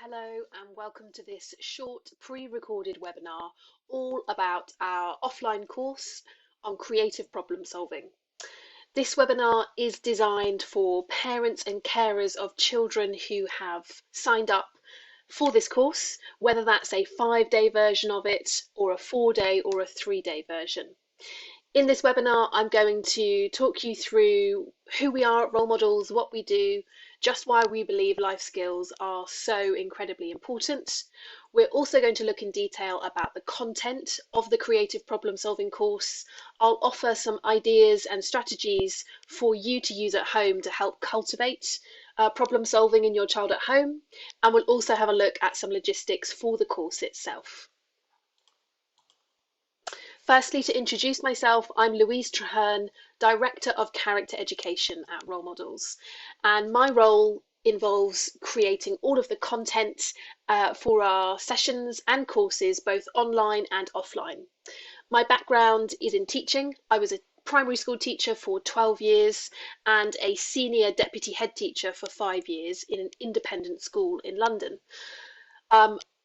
Hello and welcome to this short pre-recorded webinar all about our offline course on creative problem solving. This webinar is designed for parents and carers of children who have signed up for this course, whether that's a 5-day version of it or a 4-day or a 3-day version. In this webinar, I'm going to talk you through who we are at Role Models, what we do, just why we believe life skills are so incredibly important. We're also going to look in detail about the content of the creative problem solving course. I'll offer some ideas and strategies for you to use at home to help cultivate problem solving in your child at home. And we'll also have a look at some logistics for the course itself. Firstly, to introduce myself, I'm Louise Traherne, Director of Character Education at Role Models, and my role involves creating all of the content for our sessions and courses, both online and offline. My background is in teaching. I was a primary school teacher for 12 years and a senior deputy head teacher for 5 years in an independent school in London.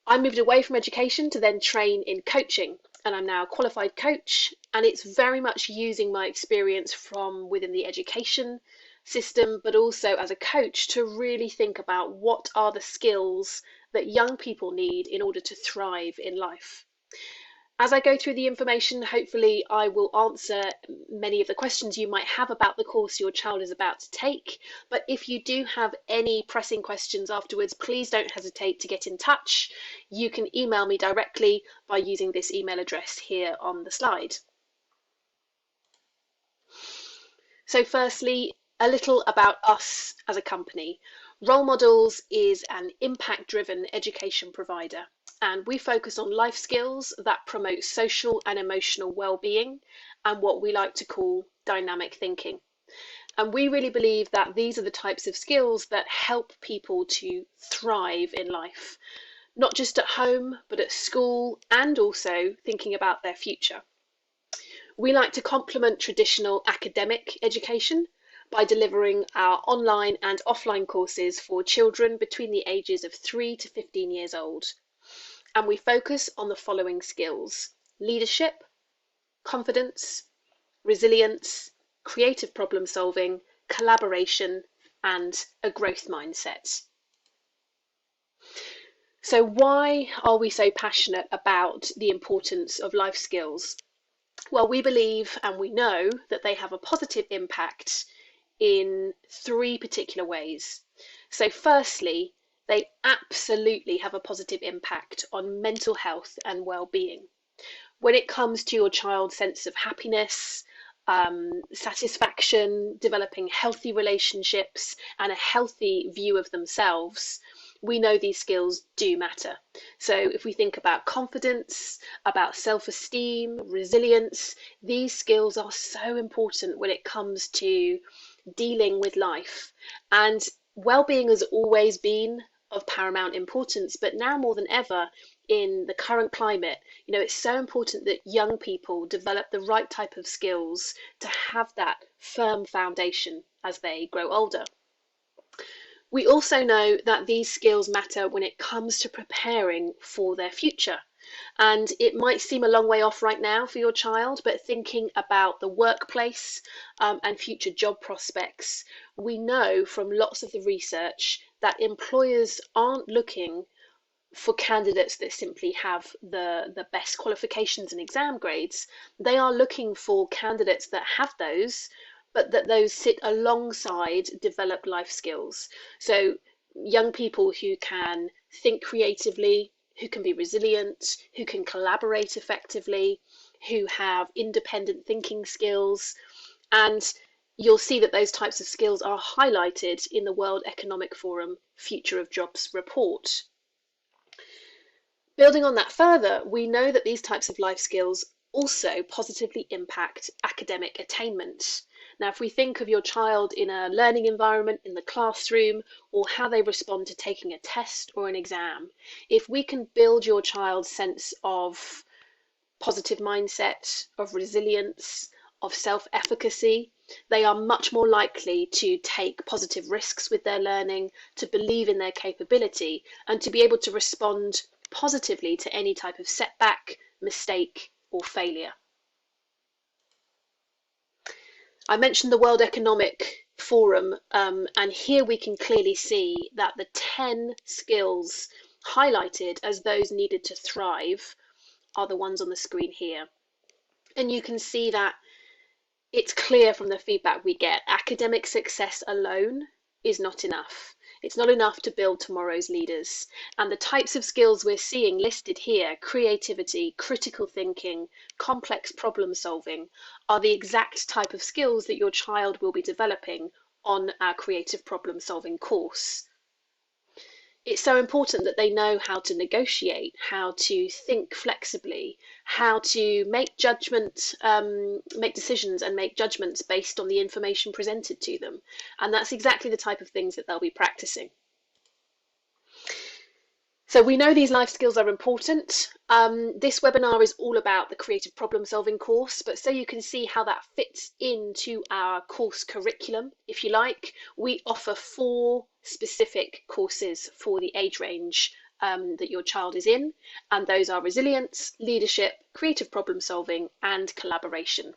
I moved away from education to then train in coaching, and I'm now a qualified coach, and it's very much using my experience from within the education system, but also as a coach to really think about what are the skills that young people need in order to thrive in life. As I go through the information, hopefully I will answer many of the questions you might have about the course your child is about to take. But if you do have any pressing questions afterwards, please don't hesitate to get in touch. You can email me directly by using this email address here on the slide. So firstly, a little about us as a company. Role Models is an impact-driven education provider, and we focus on life skills that promote social and emotional well-being and what we like to call dynamic thinking. And we really believe that these are the types of skills that help people to thrive in life, not just at home, but at school, and also thinking about their future. We like to complement traditional academic education by delivering our online and offline courses for children between the ages of 3 to 15 years old. And we focus on the following skills: leadership, confidence, resilience, creative problem solving, collaboration, and a growth mindset. So why are we so passionate about the importance of life skills? Well, we believe and we know that they have a positive impact in 3 particular ways. So firstly, they absolutely have a positive impact on mental health and well-being. When it comes to your child's sense of happiness, satisfaction, developing healthy relationships, and a healthy view of themselves, we know these skills do matter. So if we think about confidence, about self-esteem, resilience, these skills are so important when it comes to dealing with life. And well-being has always been of paramount importance, but now more than ever in the current climate, it's so important that young people develop the right type of skills to have that firm foundation as they grow older. We also know that these skills matter when it comes to preparing for their future. And it might seem a long way off right now for your child, but thinking about the workplace and future job prospects, we know from lots of the research that employers aren't looking for candidates that simply have the best qualifications and exam grades. They are looking for candidates that have those, but that those sit alongside developed life skills. So young people who can think creatively, who can be resilient, who can collaborate effectively, who have independent thinking skills. And you'll see that those types of skills are highlighted in the World Economic Forum Future of Jobs report. Building on that further, we know that these types of life skills also positively impact academic attainment. Now, if we think of your child in a learning environment in the classroom, or how they respond to taking a test or an exam, if we can build your child's sense of positive mindset, of resilience, of self-efficacy, They are much more likely to take positive risks with their learning, to believe in their capability, and to be able to respond positively to any type of setback, mistake, or failure. I mentioned the World Economic Forum, and here we can clearly see that the 10 skills highlighted as those needed to thrive are the ones on the screen here. And you can see that it's clear from the feedback we get, academic success alone is not enough. It's not enough to build tomorrow's leaders. And the types of skills we're seeing listed here, creativity, critical thinking, complex problem solving, are the exact type of skills that your child will be developing on our creative problem solving course. It's so important that they know how to negotiate, how to think flexibly, how to make make decisions and make judgments based on the information presented to them. And that's exactly the type of things that they'll be practicing. So we know these life skills are important. This webinar is all about the creative problem solving course, but so you can see how that fits into our course curriculum, if you like, we offer 4 specific courses for the age range that your child is in, and those are resilience, leadership, creative problem solving, and collaboration.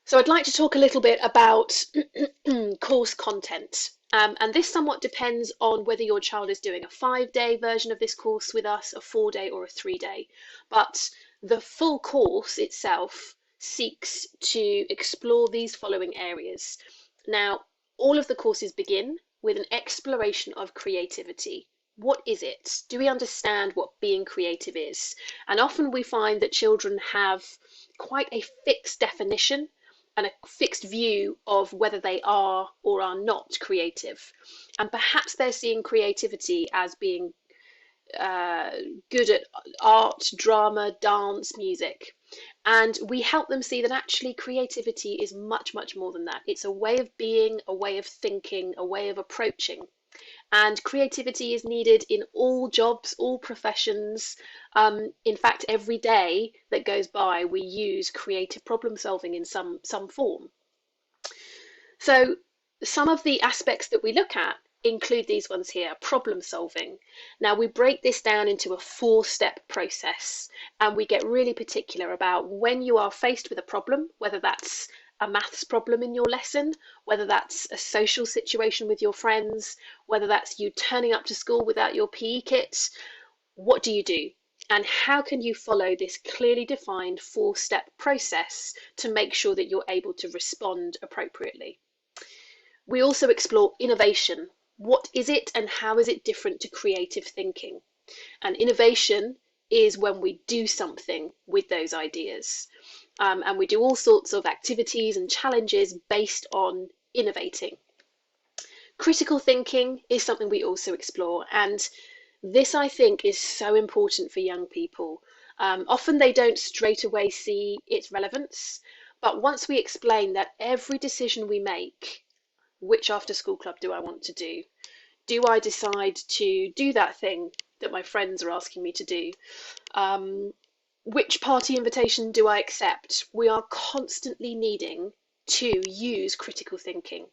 So I'd like to talk a little bit about course content. And this somewhat depends on whether your child is doing a 5-day version of this course with us, a 4-day or a 3-day. But the full course itself seeks to explore these following areas. Now, all of the courses begin with an exploration of creativity. What is it? Do we understand what being creative is? And often we find that children have quite a fixed definition and a fixed view of whether they are or are not creative. And perhaps they're seeing creativity as being good at art, drama, dance, music. And we help them see that actually creativity is much, much more than that. It's a way of being, a way of thinking, a way of approaching. And creativity is needed in all jobs, all professions. In fact, every day that goes by, we use creative problem solving in some form. So some of the aspects that we look at include these ones here, problem solving. Now we break this down into a 4-step process, and we get really particular about when you are faced with a problem, whether that's a maths problem in your lesson, whether that's a social situation with your friends, whether that's you turning up to school without your PE kit. What do you do? And how can you follow this clearly defined 4-step process to make sure that you're able to respond appropriately? We also explore innovation. What is it and how is it different to creative thinking? And innovation is when we do something with those ideas. And we do all sorts of activities and challenges based on innovating. Critical thinking is something we also explore, and this I think is so important for young people. Often they don't straight away see its relevance, but once we explain that every decision we make, which after school club do I want to do? Do I decide to do that thing that my friends are asking me to do? Which party invitation do I accept? We are constantly needing to use critical thinking.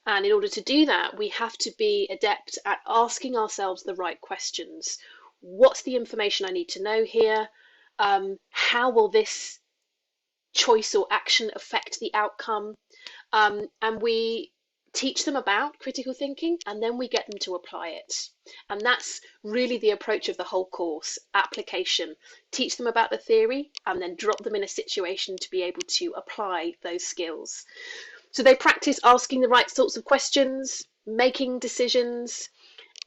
And in order to do that, we have to be adept at asking ourselves the right questions. What's the information I need to know here? How will this choice or action affect the outcome? And we teach them about critical thinking, and then we get them to apply it. And that's really the approach of the whole course, application. Teach them about the theory and then drop them in a situation to be able to apply those skills. So they practice asking the right sorts of questions, making decisions,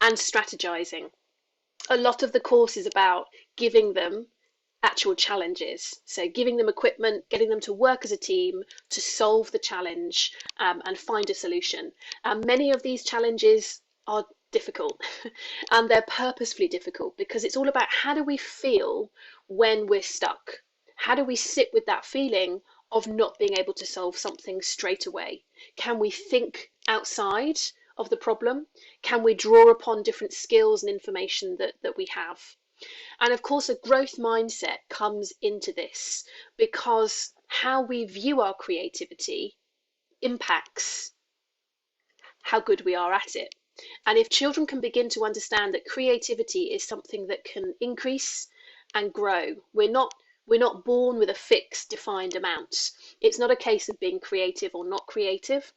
and strategizing. A lot of the course is about giving them actual challenges. So giving them equipment, getting them to work as a team to solve the challenge and find a solution. And many of these challenges are difficult and they're purposefully difficult because it's all about how do we feel when we're stuck? How do we sit with that feeling of not being able to solve something straight away? Can we think outside of the problem? Can we draw upon different skills and information that we have? And of course, a growth mindset comes into this because how we view our creativity impacts how good we are at it. And if children can begin to understand that creativity is something that can increase and grow, we're not born with a fixed defined amount. It's not a case of being creative or not creative.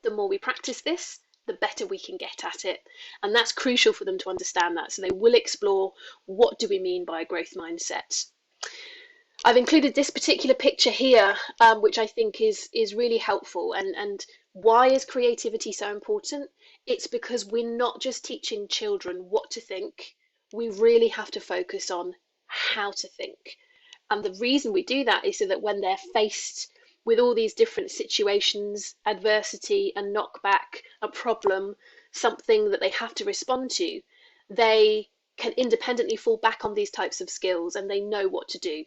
The more we practice this, the better we can get at it. And that's crucial for them to understand that. So they will explore, what do we mean by a growth mindset? I've included this particular picture here, which I think is really helpful. And why is creativity so important? It's because we're not just teaching children what to think, we really have to focus on how to think. And the reason we do that is so that when they're faced with all these different situations, adversity, a knockback, a problem, something that they have to respond to, they can independently fall back on these types of skills and they know what to do.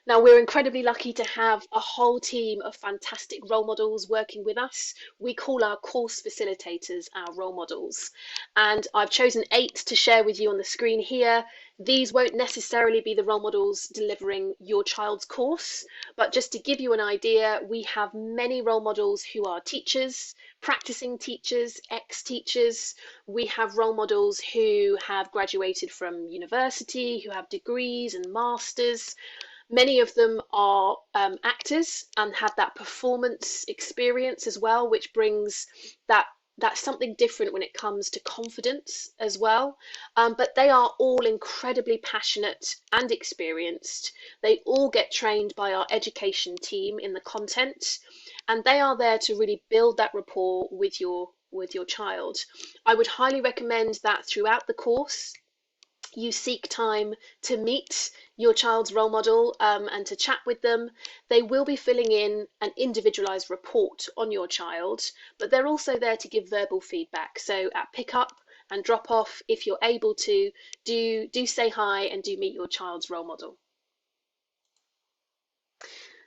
Now, we're incredibly lucky to have a whole team of fantastic role models working with us. We call our course facilitators our role models. And I've chosen 8 to share with you on the screen here. These won't necessarily be the role models delivering your child's course, but just to give you an idea, we have many role models who are teachers, practicing teachers, ex-teachers. We have role models who have graduated from university, who have degrees and masters. Many of them are actors and have that performance experience as well, which brings that's something different when it comes to confidence as well. But they are all incredibly passionate and experienced. They all get trained by our education team in the content, and they are there to really build that rapport with your child. I would highly recommend that throughout the course you seek time to meet your child's role model and to chat with them. They will be filling in an individualized report on your child, but they're also there to give verbal feedback. So at pick up and drop off, if you're able to, do say hi and do meet your child's role model.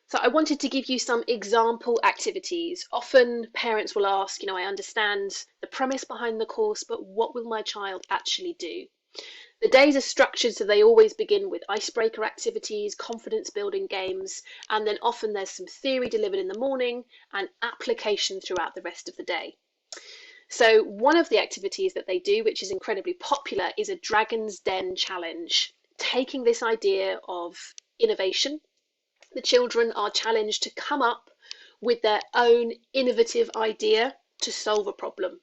So I wanted to give you some example activities. Often parents will ask, I understand the premise behind the course, but what will my child actually do? The days are structured so they always begin with icebreaker activities, confidence building games, and then often there's some theory delivered in the morning and application throughout the rest of the day. So one of the activities that they do, which is incredibly popular, is a Dragon's Den challenge. Taking this idea of innovation, the children are challenged to come up with their own innovative idea to solve a problem.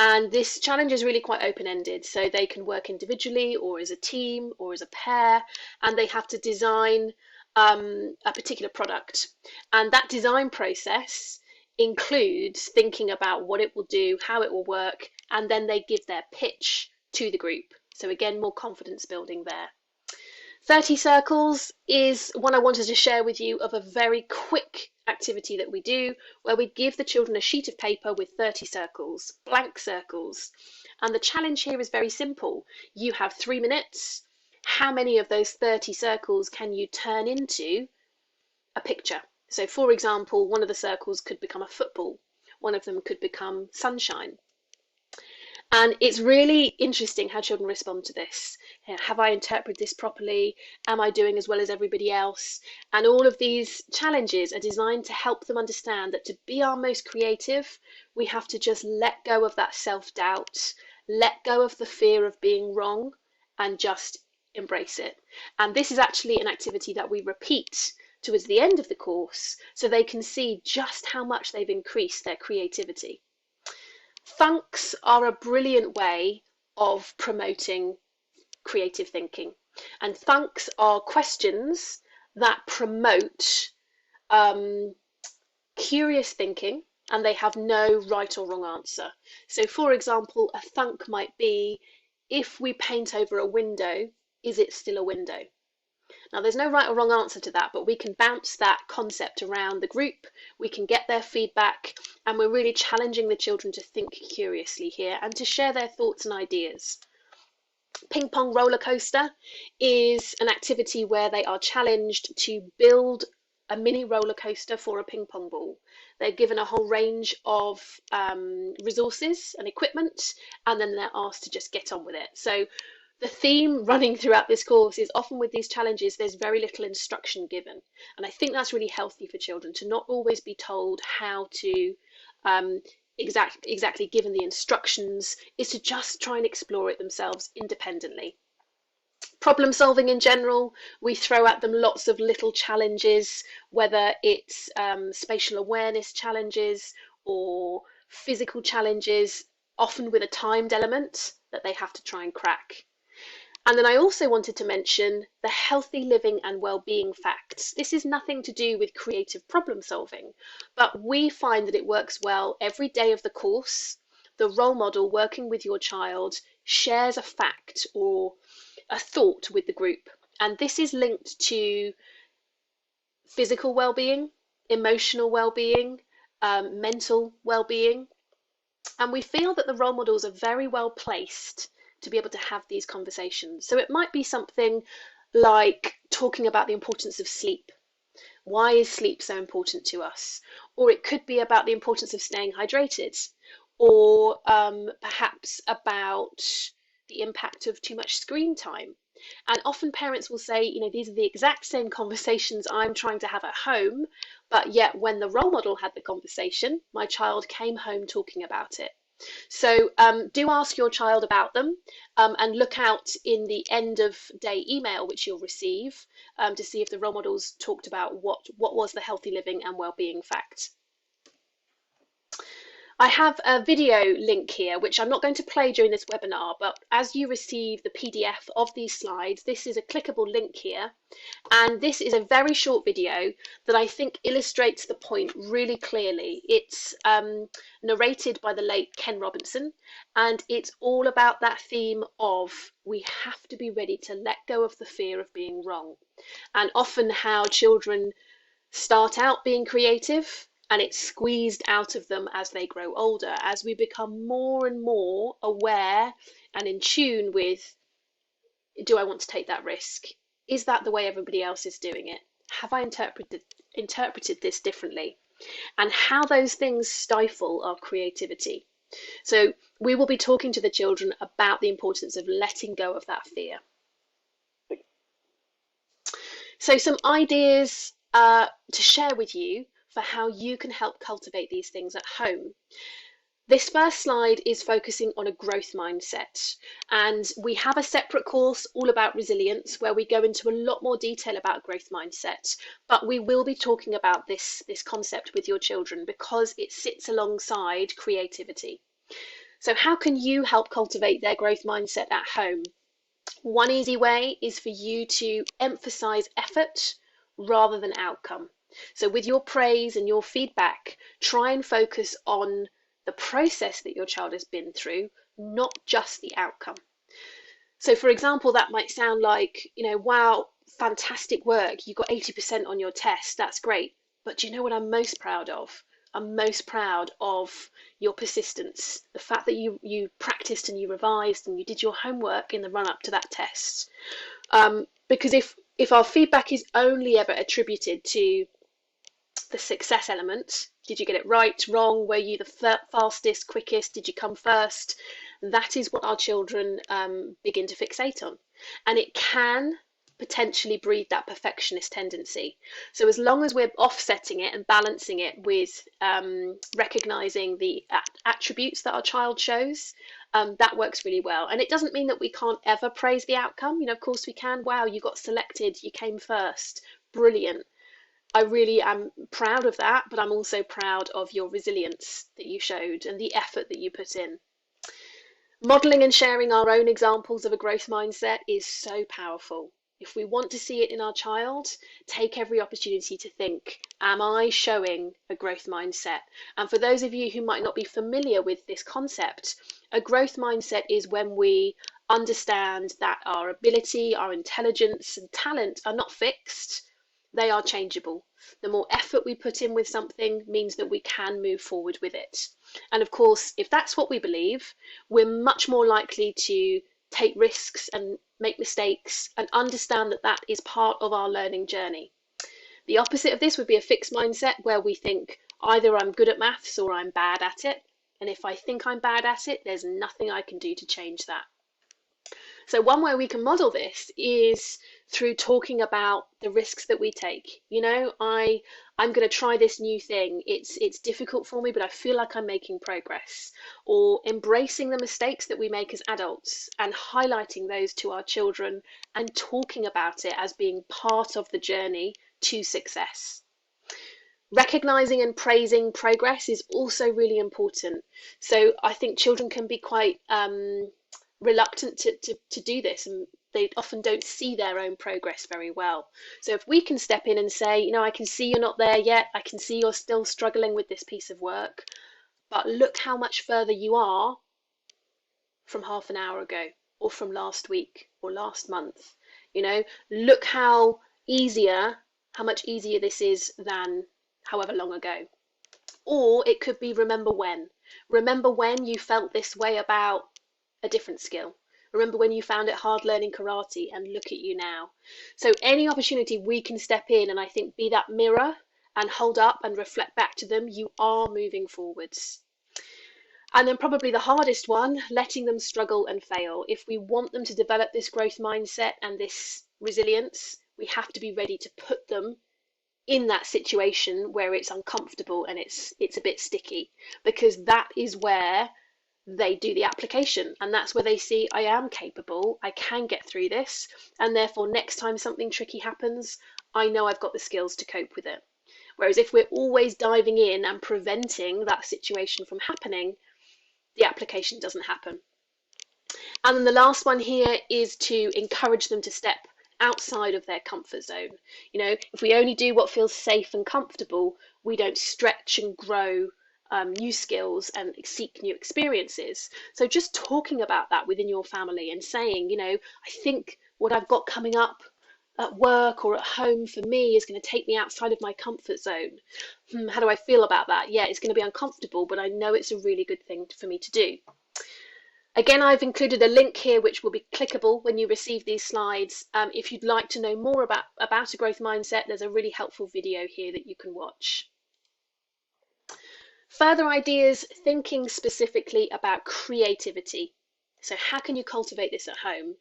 And this challenge is really quite open-ended, so they can work individually or as a team or as a pair, and they have to design a particular product. And that design process includes thinking about what it will do, how it will work, and then they give their pitch to the group. So again, more confidence building there. 30 circles is one I wanted to share with you of a very quick activity that we do, where we give the children a sheet of paper with 30 circles, blank circles. And the challenge here is very simple. You have 3 minutes. How many of those 30 circles can you turn into a picture? So for example, one of the circles could become a football. One of them could become sunshine. And it's really interesting how children respond to this. Have I interpreted this properly? Am I doing as well as everybody else? And all of these challenges are designed to help them understand that to be our most creative, we have to just let go of that self-doubt, let go of the fear of being wrong, and just embrace it. And this is actually an activity that we repeat towards the end of the course so they can see just how much they've increased their creativity. Funks are a brilliant way of promoting creative thinking, and funks are questions that promote curious thinking, and they have no right or wrong answer. So for example, a thunk might be, if we paint over a window, is it still a window? Now, there's no right or wrong answer to that, but we can bounce that concept around the group, we can get their feedback, and we're really challenging the children to think curiously here and to share their thoughts and ideas. Ping pong roller coaster is an activity where they are challenged to build a mini roller coaster for a ping pong ball. They're given a whole range of resources and equipment, and then they're asked to just get on with it. So The theme running throughout this course is often with these challenges, there's very little instruction given. And I think that's really healthy for children to not always be told how to um, exactly given the instructions, is to just try and explore it themselves independently. Problem solving in general, we throw at them lots of little challenges, whether it's spatial awareness challenges or physical challenges, often with a timed element that they have to try and crack. And then I also wanted to mention the healthy living and well-being facts. This is nothing to do with creative problem solving, but we find that it works well every day of the course. The role model working with your child shares a fact or a thought with the group. And this is linked to physical well-being, emotional well-being, mental well-being. And we feel that the role models are very well placed to be able to have these conversations. So it might be something like talking about the importance of sleep. Why is sleep so important to us? Or it could be about the importance of staying hydrated, or perhaps about the impact of too much screen time. And often parents will say, you know, these are the exact same conversations I'm trying to have at home, but yet when the role model had the conversation, my child came home talking about it. So do ask your child about them, and look out in the end of day email which you'll receive to see if the role models talked about what was the healthy living and well-being fact. I have a video link here, which I'm not going to play during this webinar, but as you receive the PDF of these slides, this is a clickable link here. And this is a very short video that I think illustrates the point really clearly. It's narrated by the late Ken Robinson, and it's all about that theme of we have to be ready to let go of the fear of being wrong. And often how children start out being creative, and it's squeezed out of them as they grow older, as we become more and more aware and in tune with, do I want to take that risk? Is that the way everybody else is doing it? Have I interpreted this differently? And how those things stifle our creativity. So we will be talking to the children about the importance of letting go of that fear. So some ideas to share with you for how you can help cultivate these things at home. This first slide is focusing on a growth mindset, and we have a separate course all about resilience where we go into a lot more detail about growth mindset, but we will be talking about this concept with your children because it sits alongside creativity. So how can you help cultivate their growth mindset at home? One easy way is for you to emphasize effort rather than outcome. So with your praise and your feedback, try and focus on the process that your child has been through, not just the outcome. So for example, that might sound like, you know, wow, fantastic work. You got 80% on your test. That's great. But do you know what I'm most proud of? I'm most proud of your persistence, the fact that you practiced and you revised and you did your homework in the run up to that test. Because if our feedback is only ever attributed to the success element, did you get it right, wrong, were you the fastest, quickest, did you come first, that is what our children begin to fixate on. And it can potentially breed that perfectionist tendency. So as long as we're offsetting it and balancing it with recognizing the attributes that our child shows, that works really well. And it doesn't mean that we can't ever praise the outcome. You know, of course we can. Wow, you got selected, you came first, brilliant. I really am proud of that, but I'm also proud of your resilience that you showed and the effort that you put in. Modeling and sharing our own examples of a growth mindset is so powerful. If we want to see it in our child, take every opportunity to think, am I showing a growth mindset? And for those of you who might not be familiar with this concept, a growth mindset is when we understand that our ability, our intelligence and talent are not fixed. They are changeable. The more effort we put in with something means that we can move forward with it. And of course, if that's what we believe, we're much more likely to take risks and make mistakes and understand that that is part of our learning journey. The opposite of this would be a fixed mindset where we think either I'm good at maths or I'm bad at it. And if I think I'm bad at it, there's nothing I can do to change that. So one way we can model this is through talking about the risks that we take. I'm going to try this new thing. It's difficult for me, but I feel like I'm making progress. Or embracing the mistakes that we make as adults and highlighting those to our children and talking about it as being part of the journey to success. Recognizing and praising progress is also really important. So I think children can be quite reluctant to do this, and they often don't see their own progress very well. So if we can step in and say, I can see you're not there yet, I can see you're still struggling with this piece of work, but look how much further you are from half an hour ago, or from last week, or last month. Look how much easier this is than however long ago. Or it could be remember when you felt this way about a different skill. Remember when you found it hard learning karate, and look at you now. So any opportunity we can step in and I think be that mirror and hold up and reflect back to them, you are moving forwards. And then probably the hardest one, letting them struggle and fail. If we want them to develop this growth mindset and this resilience, we have to be ready to put them in that situation where it's uncomfortable and it's a bit sticky, because that is where they do the application, and that's where they see I am capable, I can get through this, and therefore next time something tricky happens, I know I've got the skills to cope with it. Whereas if we're always diving in and preventing that situation from happening, the application doesn't happen. And then the last one here is to encourage them to step outside of their comfort zone. If we only do what feels safe and comfortable, we don't stretch and grow new skills and seek new experiences. So just talking about that within your family and saying, I think what I've got coming up at work or at home for me is going to take me outside of my comfort zone. How do I feel about that? Yeah, it's going to be uncomfortable, but I know it's a really good thing for me to do. Again, I've included a link here which will be clickable when you receive these slides. If you'd like to know more about a growth mindset, there's a really helpful video here that you can watch. Further ideas, thinking specifically about creativity. So how can you cultivate this at home?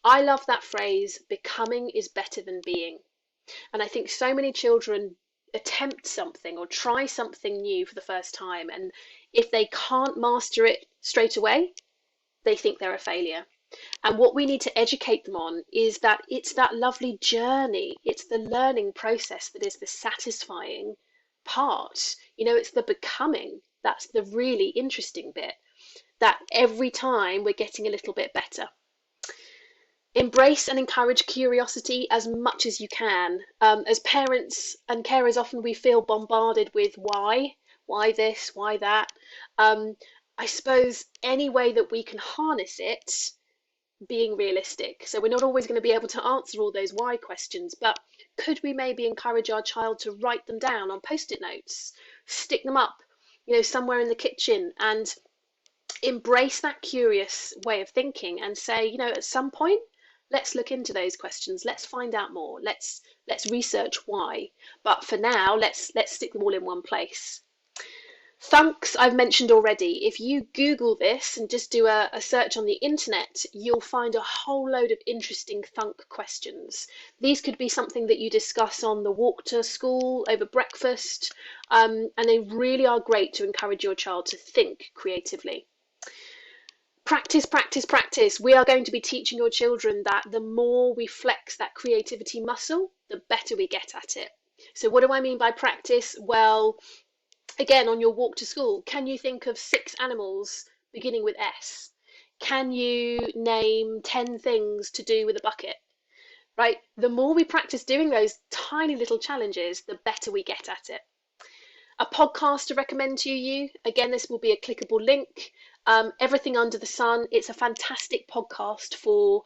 I love that phrase, becoming is better than being. And I think so many children attempt something or try something new for the first time, and if they can't master it straight away, they think they're a failure. And what we need to educate them on is that it's that lovely journey, it's the learning process that is the satisfying part. It's the becoming that's the really interesting bit, that every time we're getting a little bit better. Embrace and encourage curiosity as much as you can. As parents and carers, often we feel bombarded with why this, why that. I suppose any way that we can harness it, being realistic. So we're not always going to be able to answer all those why questions, but could we maybe encourage our child to write them down on post-it notes, stick them up, somewhere in the kitchen, and embrace that curious way of thinking and say, at some point, let's look into those questions, let's find out more, let's research why. But for now, let's stick them all in one place. Thunks I've mentioned already. If you Google this and just do a search on the internet, you'll find a whole load of interesting thunk questions. These could be something that you discuss on the walk to school, over breakfast, and they really are great to encourage your child to think creatively. Practice, practice, practice. We are going to be teaching your children that the more we flex that creativity muscle, the better we get at it. So what do I mean by practice? Well, again, on your walk to school, can you think of 6 animals beginning with S? Can you name 10 things to do with a bucket? Right? The more we practice doing those tiny little challenges, the better we get at it. A podcast to recommend to you. Again, this will be a clickable link. Everything Under the Sun. It's a fantastic podcast for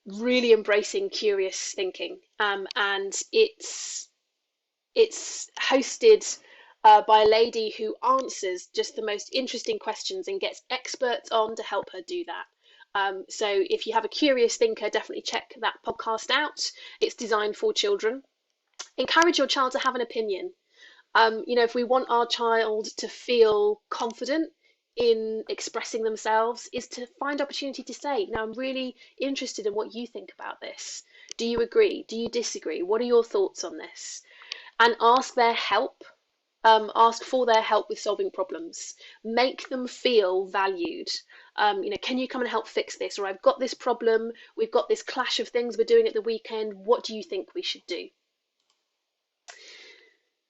really embracing curious thinking. And it's hosted by a lady who answers just the most interesting questions and gets experts on to help her do that. So if you have a curious thinker, definitely check that podcast out. It's designed for children. Encourage your child to have an opinion. If we want our child to feel confident, in expressing themselves is to find opportunity to say, now I'm really interested in what you think about this. Do you agree? Do you disagree? What are your thoughts on this? And ask their help. Ask for their help with solving problems. Make them feel valued. Can you come and help fix this? Or I've got this problem. We've got this clash of things we're doing at the weekend. What do you think we should do?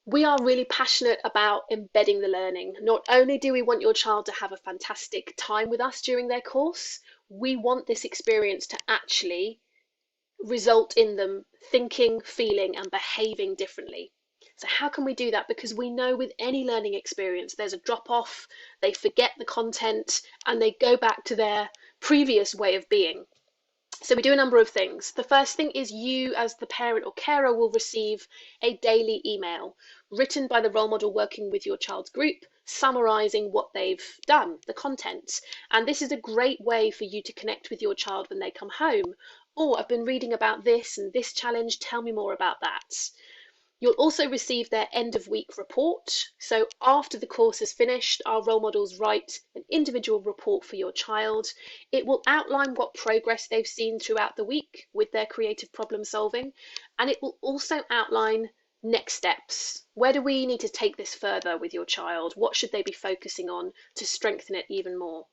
We are really passionate about embedding the learning. Not only do we want your child to have a fantastic time with us during their course, we want this experience to actually result in them thinking, feeling, and behaving differently. So how can we do that? Because we know with any learning experience, there's a drop off, they forget the content, and they go back to their previous way of being. So we do a number of things. The first thing is you as the parent or carer will receive a daily email written by the role model working with your child's group, summarising what they've done, the content. And this is a great way for you to connect with your child when they come home. Oh, I've been reading about this and this challenge, tell me more about that. You'll also receive their end of week report. So after the course is finished, our role models write an individual report for your child. It will outline what progress they've seen throughout the week with their creative problem solving, and it will also outline next steps. Where do we need to take this further with your child? What should they be focusing on to strengthen it even more?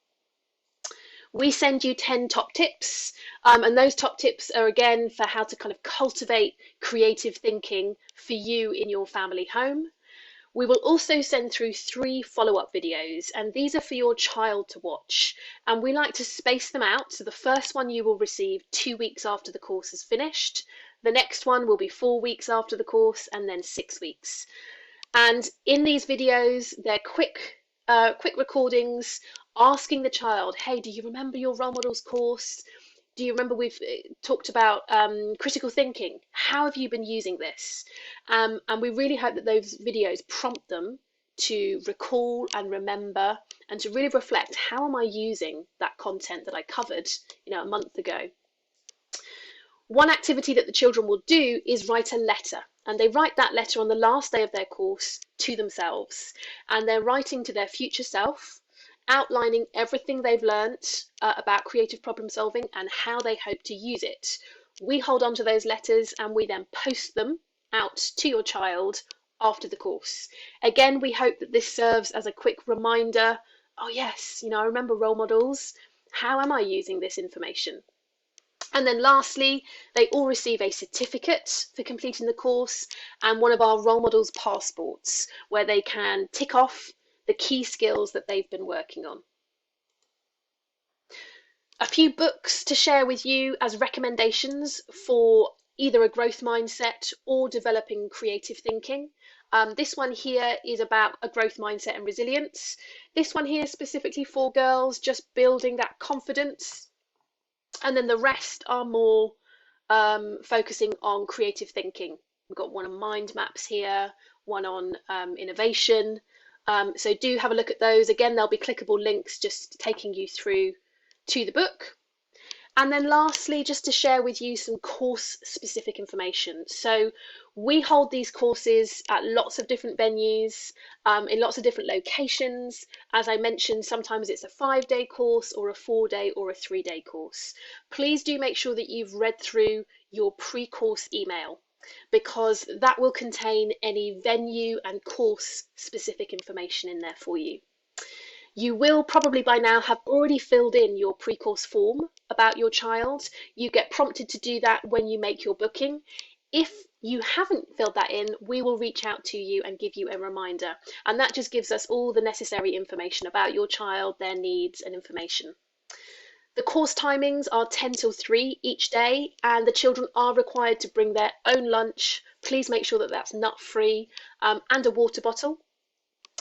We send you 10 top tips, and those top tips are again for how to kind of cultivate creative thinking for you in your family home. We will also send through 3 follow-up videos, and these are for your child to watch, and we like to space them out. So the first one you will receive 2 weeks after the course is finished, the next one will be 4 weeks after the course, and then 6 weeks. And in these videos, they're quick recordings asking the child, hey, do you remember your role models course? Do you remember we've talked about critical thinking? How have you been using this? And we really hope that those videos prompt them to recall and remember and to really reflect, how am I using that content that I covered, a month ago? One activity that the children will do is write a letter, and they write that letter on the last day of their course to themselves, and they're writing to their future self, outlining everything they've learnt about creative problem solving and how they hope to use it. We hold on to those letters and we then post them out to your child after the course. Again, we hope that this serves as a quick reminder, oh yes, I remember role models. How am I using this information? And then lastly, they all receive a certificate for completing the course and one of our role models passports where they can tick off the key skills that they've been working on. A few books to share with you as recommendations for either a growth mindset or developing creative thinking. This one here is about a growth mindset and resilience. This one here specifically for girls, just building that confidence. And then the rest are more focusing on creative thinking. We've got one on mind maps here, one on innovation. So do have a look at those. Again, there'll be clickable links just taking you through to the book. And then lastly, just to share with you some course specific information. So we hold these courses at lots of different venues, in lots of different locations. As I mentioned, sometimes it's a 5-day course or a 4-day or a 3-day course. Please do make sure that you've read through your pre-course email, because that will contain any venue and course specific information in there for you. You will probably by now have already filled in your pre-course form about your child. You get prompted to do that when you make your booking. If you haven't filled that in, we will reach out to you and give you a reminder. And that just gives us all the necessary information about your child, their needs and information. The course timings are 10 till 3 each day, and the children are required to bring their own lunch. Please make sure that that's nut-free, and a water bottle.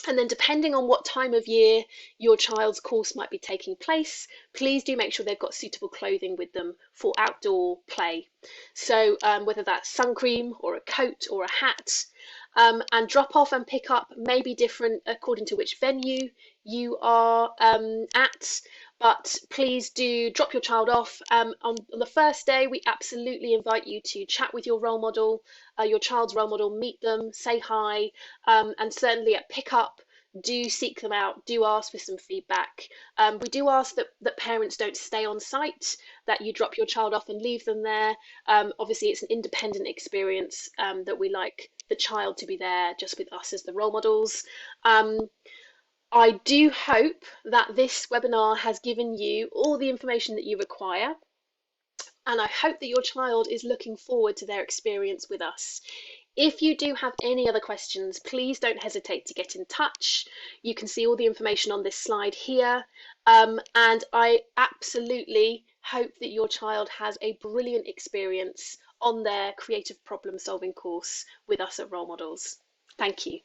And then depending on what time of year your child's course might be taking place, please do make sure they've got suitable clothing with them for outdoor play. So whether that's sun cream or a coat or a hat, and drop off and pick up may be different according to which venue you are at. But please do drop your child off. On the first day, we absolutely invite you to chat with your role model, your child's role model, meet them, say hi, and certainly at pick up, do seek them out, do ask for some feedback. We do ask that parents don't stay on site, that you drop your child off and leave them there. Obviously, it's an independent experience, that we like the child to be there just with us as the role models. I do hope that this webinar has given you all the information that you require, and I hope that your child is looking forward to their experience with us. If you do have any other questions, please don't hesitate to get in touch. You can see all the information on this slide here. And I absolutely hope that your child has a brilliant experience on their creative problem solving course with us at Role Models. Thank you.